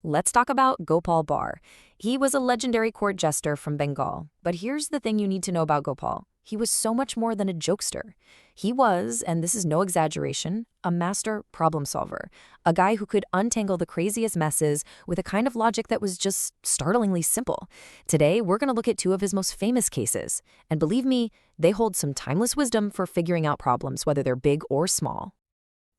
let's talk about Gopal Bhar. He was a legendary court jester from Bengal. But here's the thing you need to know about Gopal. He was so much more than a jokester. He was, and this is no exaggeration, a master problem solver, a guy who could untangle the craziest messes with a kind of logic that was just startlingly simple. Today, we're going to look at two of his most famous cases. And believe me, they hold some timeless wisdom for figuring out problems, whether they're big or small.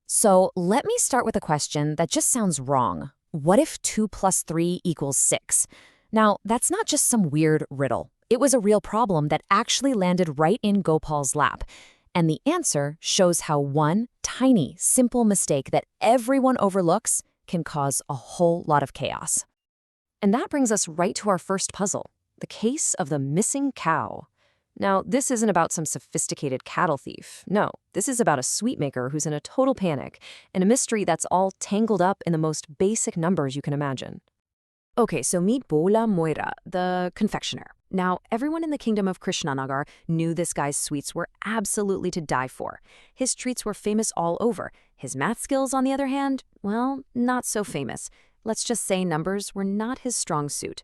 So let me start with a question that just sounds wrong. What if 2 plus 3 equals 6? Now, that's not just some weird riddle. It was a real problem that actually landed right in Gopal's lap. And the answer shows how one tiny, simple mistake that everyone overlooks can cause a whole lot of chaos. And that brings us right to our first puzzle, the case of the missing cow. Now, this isn't about some sophisticated cattle thief. No, this is about a sweetmaker who's in a total panic, and a mystery that's all tangled up in the most basic numbers you can imagine. Okay, so meet Bola Moira, the confectioner. Now, everyone in the kingdom of Krishnanagar knew this guy's sweets were absolutely to die for. His treats were famous all over. His math skills, on the other hand, well, not so famous. Let's just say numbers were not his strong suit.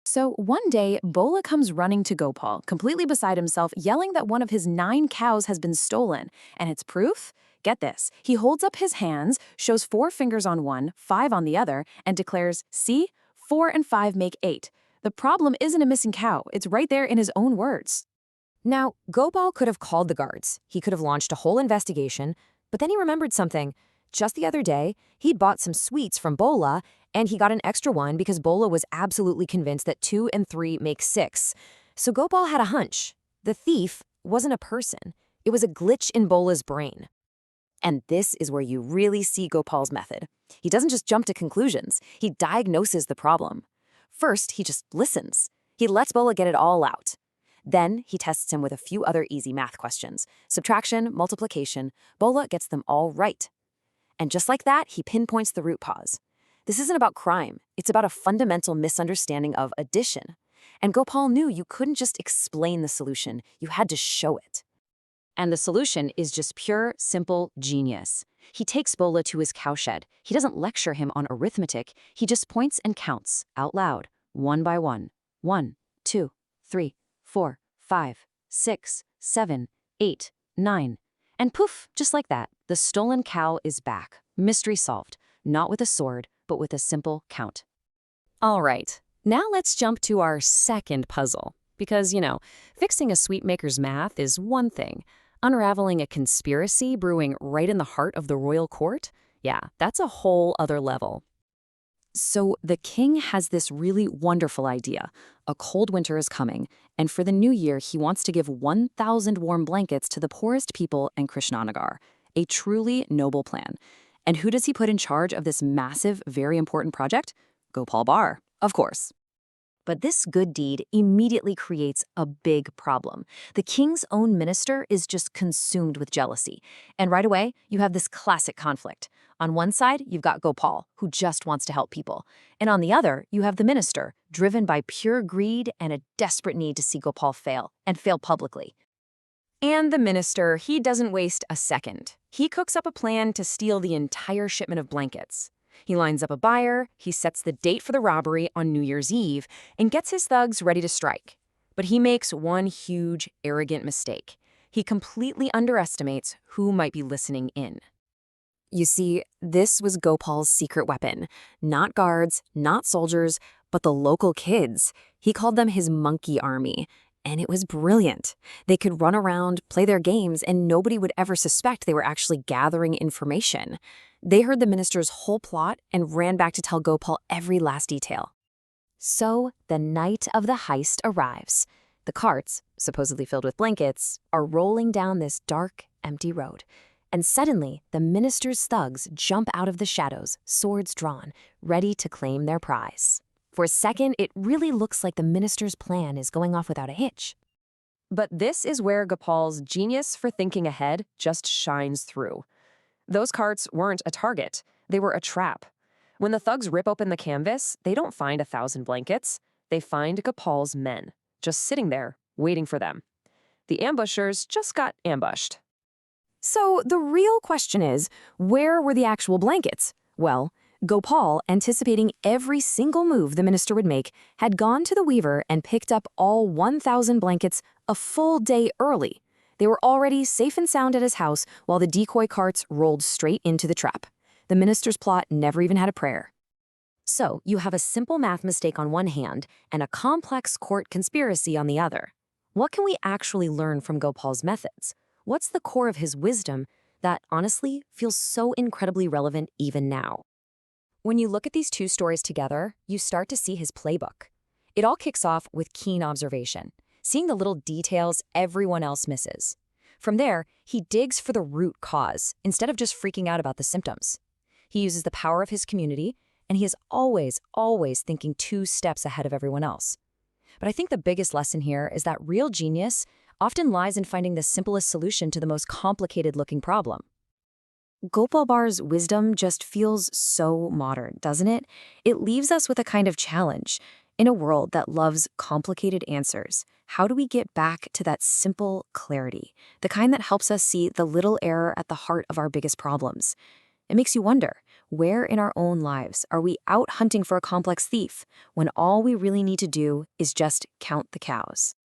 So one day, Bola comes running to Gopal, completely beside himself, yelling that one of his 9 cows has been stolen. And it's proof? Get this. He holds up his hands, shows 4 fingers on one, 5 on the other, and declares, "See? 4 and 5 make 8. The problem isn't a missing cow. It's right there in his own words." Now, Gopal could have called the guards. He could have launched a whole investigation. But then he remembered something. Just the other day, he'd bought some sweets from Bola, and he got an extra one because Bola was absolutely convinced that 2 and 3 make 6. So Gopal had a hunch. The thief wasn't a person. It was a glitch in Bola's brain. And this is where you really see Gopal's method. He doesn't just jump to conclusions. He diagnoses the problem. First, he just listens. He lets Bola get it all out. Then he tests him with a few other easy math questions. Subtraction, multiplication. Bola gets them all right. And just like that, he pinpoints the root cause. This isn't about crime. It's about a fundamental misunderstanding of addition. And Gopal knew you couldn't just explain the solution. You had to show it. And the solution is just pure, simple genius. He takes Bola to his cowshed. He doesn't lecture him on arithmetic. He just points and counts out loud, one by one. 1, 2, 3, 4, 5, 6, 7, 8, 9. And poof, just like that, the stolen cow is back. Mystery solved. Not with a sword, but with a simple count. All right, now let's jump to our second puzzle. Because, fixing a sweetmaker's math is one thing. Unraveling a conspiracy brewing right in the heart of the royal court? Yeah, that's a whole other level. So the king has this really wonderful idea. A cold winter is coming, and for the new year, he wants to give 1,000 warm blankets to the poorest people in Krishnanagar. A truly noble plan. And who does he put in charge of this massive, very important project? Gopal Bhar, of course. But this good deed immediately creates a big problem. The king's own minister is just consumed with jealousy. And right away, you have this classic conflict. On one side, you've got Gopal, who just wants to help people. And on the other, you have the minister, driven by pure greed and a desperate need to see Gopal fail, and fail publicly. And the minister, he doesn't waste a second. He cooks up a plan to steal the entire shipment of blankets. He lines up a buyer, he sets the date for the robbery on New Year's Eve, and gets his thugs ready to strike. But he makes one huge, arrogant mistake. He completely underestimates who might be listening in. You see, this was Gopal's secret weapon. Not guards, not soldiers, but the local kids. He called them his monkey army. And it was brilliant. They could run around, play their games, and nobody would ever suspect they were actually gathering information. They heard the minister's whole plot and ran back to tell Gopal every last detail. So the night of the heist arrives. The carts, supposedly filled with blankets, are rolling down this dark, empty road. And suddenly, the minister's thugs jump out of the shadows, swords drawn, ready to claim their prize. For a second, it really looks like the minister's plan is going off without a hitch. But this is where Gopal's genius for thinking ahead just shines through. Those carts weren't a target. They were a trap. When the thugs rip open the canvas, they don't find 1,000 blankets. They find Gopal's men, just sitting there, waiting for them. The ambushers just got ambushed. So the real question is, where were the actual blankets? Well, Gopal, anticipating every single move the minister would make, had gone to the weaver and picked up all 1,000 blankets a full day early. They were already safe and sound at his house while the decoy carts rolled straight into the trap. The minister's plot never even had a prayer. So, you have a simple math mistake on one hand and a complex court conspiracy on the other. What can we actually learn from Gopal's methods? What's the core of his wisdom that, honestly, feels so incredibly relevant even now? When you look at these two stories together, you start to see his playbook. It all kicks off with keen observation, seeing the little details everyone else misses. From there, he digs for the root cause instead of just freaking out about the symptoms. He uses the power of his community, and he is always thinking 2 steps ahead of everyone else. But I think the biggest lesson here is that real genius often lies in finding the simplest solution to the most complicated-looking problem. Gopal Bhar's wisdom just feels so modern, doesn't it? It leaves us with a kind of challenge. In a world that loves complicated answers, how do we get back to that simple clarity, the kind that helps us see the little error at the heart of our biggest problems? It makes you wonder, where in our own lives are we out hunting for a complex thief when all we really need to do is just count the cows?